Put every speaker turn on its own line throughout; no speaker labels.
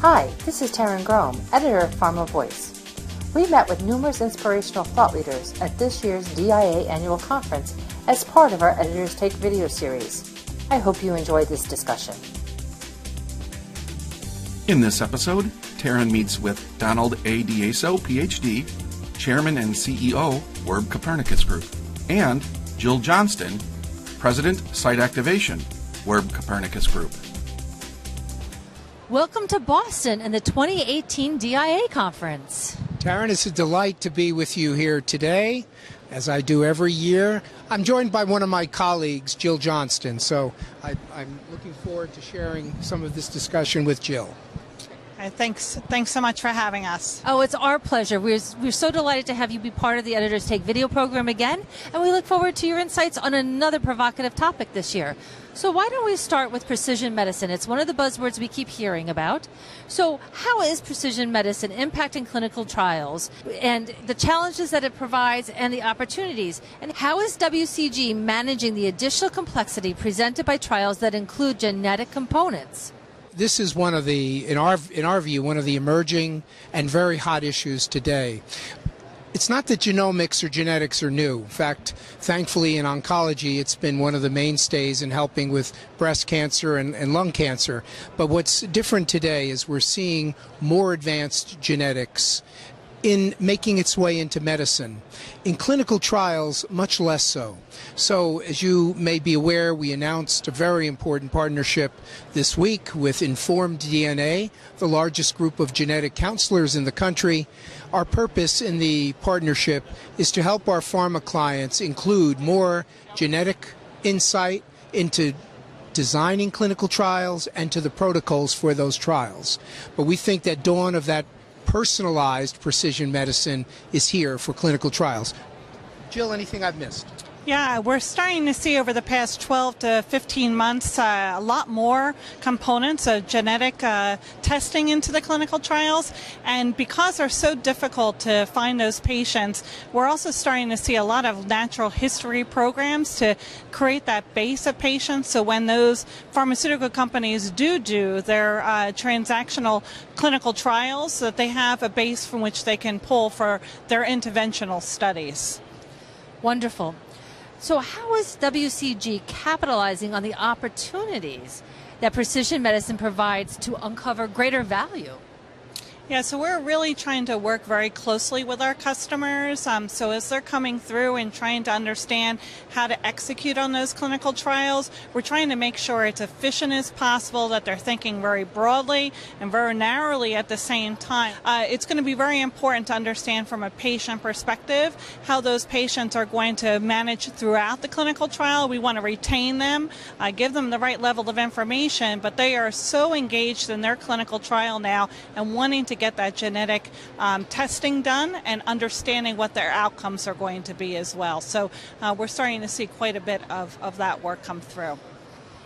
Hi, this is Taryn Grome, editor of Pharma Voice. We met with numerous inspirational thought leaders at this year's DIA annual conference as part of our Editors Take video series. I hope you enjoyed this discussion.
In this episode, Taryn meets with Donald A. Deieso, PhD, Chairman and CEO, WERB Copernicus Group, and Jill Johnston, President, Site Activation, WERB Copernicus Group.
Welcome to Boston and the 2018 DIA conference.
Taryn, it's a delight to be with you here today, as I do every year. I'm joined by one of my colleagues, Jill Johnston, so I'm looking forward to sharing some of this discussion with Jill.
Thanks so much for having us.
Oh, it's our pleasure. We're so delighted to have you be part of the Editors Take video program again, and we look forward to your insights on another provocative topic this year. So why don't we start with precision medicine? It's one of the buzzwords we keep hearing about. So how is precision medicine impacting clinical trials and the challenges that it provides and the opportunities? And how is WCG managing the additional complexity presented by trials that include genetic components?
This is one of the, in our view, one of the emerging and very hot issues today. It's not that genomics or genetics are new. In fact, thankfully in oncology, it's been one of the mainstays in helping with breast cancer and lung cancer. But what's different today is we're seeing more advanced genetics in making its way into medicine. In clinical trials, much less so. So, as you may be aware, we announced a very important partnership this week with Informed DNA, the largest group of genetic counselors in the country. Our purpose in the partnership is to help our pharma clients include more genetic insight into designing clinical trials and to the protocols for those trials. But we think that dawn of that personalized precision medicine is here for clinical trials. Jill, anything I've missed?
Yeah, we're starting to see over the past 12 to 15 months a lot more components of genetic testing into the clinical trials. And because they're so difficult to find those patients, we're also starting to see a lot of natural history programs to create that base of patients. So when those pharmaceutical companies do their transactional clinical trials, that they have a base from which they can pull for their interventional studies.
Wonderful. So how is WCG capitalizing on the opportunities that precision medicine provides to uncover greater value?
Yeah, so we're really trying to work very closely with our customers. So as they're coming through and trying to understand how to execute on those clinical trials, we're trying to make sure it's efficient as possible, that they're thinking very broadly and very narrowly at the same time. It's going to be very important to understand from a patient perspective how those patients are going to manage throughout the clinical trial. We want to retain them, give them the right level of information, but they are so engaged in their clinical trial now and wanting to get that genetic testing done and understanding what their outcomes are going to be as well. So we're starting to see quite a bit of that work come through.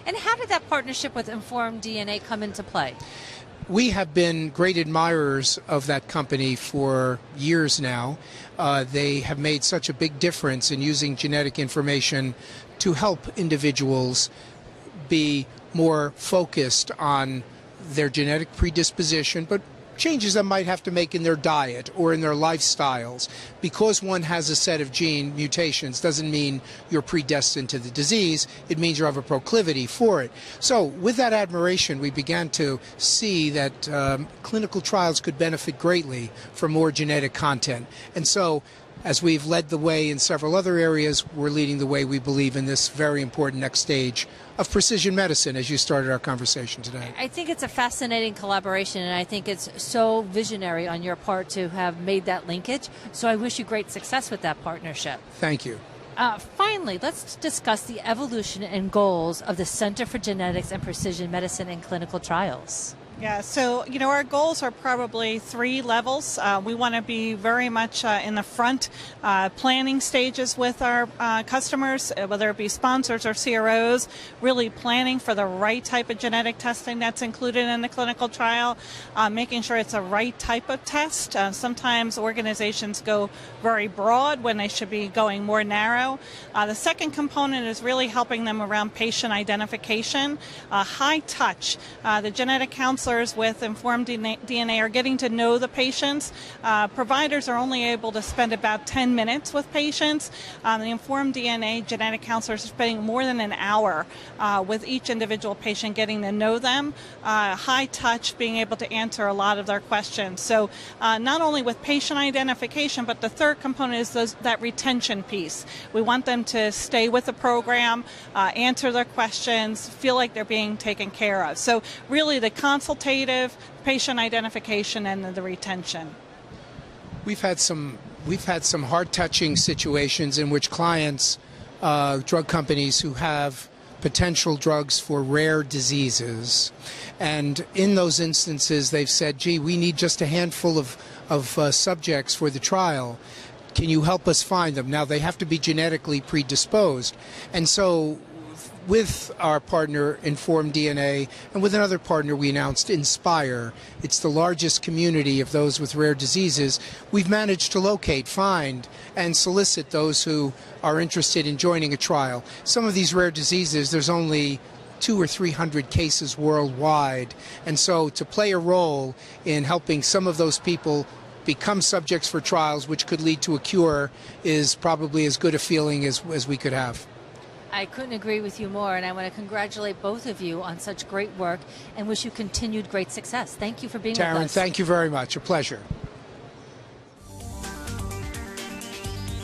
And how did that partnership with Informed DNA come into play?
We have been great admirers of that company for years now. They have made such a big difference in using genetic information to help individuals be more focused on their genetic predisposition, but changes that might have to make in their diet or in their lifestyles. Because one has a set of gene mutations doesn't mean you're predestined to the disease. It means you have a proclivity for it. So with that admiration, we began to see that clinical trials could benefit greatly from more genetic content. And so as we've led the way in several other areas, we're leading the way, we believe, in this very important next stage of precision medicine, as you started our conversation today.
I think it's a fascinating collaboration, and I think it's so visionary on your part to have made that linkage. So I wish you great success with that partnership.
Thank you.
Finally, let's discuss the evolution and goals of the Center for Genetics and Precision Medicine in Clinical Trials.
Yeah, so, our goals are probably 3 levels. We want to be very much in the front planning stages with our customers, whether it be sponsors or CROs, really planning for the right type of genetic testing that's included in the clinical trial, making sure it's the right type of test. Sometimes organizations go very broad when they should be going more narrow. The second component is really helping them around patient identification, high touch. The genetic counselor counselors with Informed DNA are getting to know the patients. Providers are only able to spend about 10 minutes with patients. The Informed DNA genetic counselors are spending more than an hour with each individual patient, getting to know them, high touch, being able to answer a lot of their questions. So not only with patient identification, but the third component is that retention piece. We want them to stay with the program, answer their questions, feel like they're being taken care of. So really the consultative, patient identification, and the retention.
We've had some heart-touching situations in which clients, drug companies who have potential drugs for rare diseases, and in those instances they've said, gee, we need just a handful of subjects for the trial. Can you help us find them? Now, they have to be genetically predisposed. And so with our partner Informed DNA and with another partner we announced, Inspire, it's the largest community of those with rare diseases, we've managed to locate, find, and solicit those who are interested in joining a trial. Some of these rare diseases, there's only 200 or 300 cases worldwide. And so to play a role in helping some of those people become subjects for trials which could lead to a cure is probably as good a feeling as we could have.
I couldn't agree with you more, and I want to congratulate both of you on such great work and wish you continued great success. Thank you for being with us.
Taryn, thank you very much. A pleasure.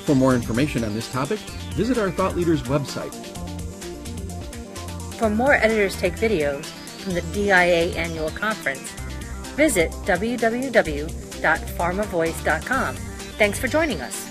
For more information on this topic, visit our Thought Leaders website.
For more Editors Take videos from the DIA Annual Conference, visit www.pharmavoice.com. Thanks for joining us.